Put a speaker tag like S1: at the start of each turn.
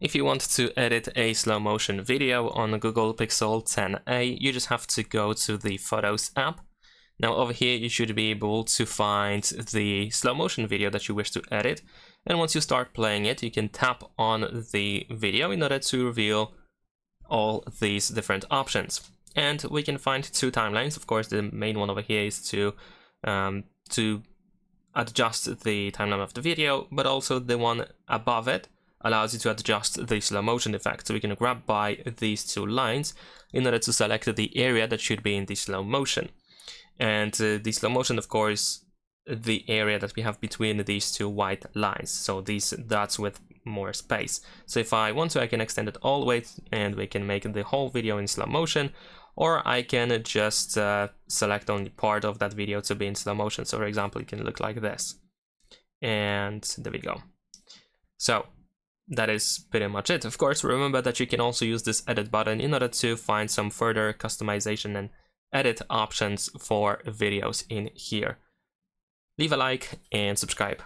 S1: If you want to edit a slow motion video on Google Pixel 10a, you just have to go to the Photos app. Now over here you should be able to find the slow motion video that you wish to edit, and once you start playing it you can tap on the video in order to reveal all these different options. And we can find two timelines. Of course, the main one over here is to adjust the timeline of the video, but also the one above it allows you to adjust the slow motion effect. So we can grab by these two lines in order to select the area that should be in the slow motion. And the slow motion, of course, the area that we have between these two white lines. So these dots with more space. So if I want to, I can extend it all the way and we can make the whole video in slow motion, or I can just select only part of that video to be in slow motion. So for example, it can look like this. And there we go. So that is pretty much it. Of course, remember that you can also use this edit button in order to find some further customization and edit options for videos in here. Leave a like and subscribe.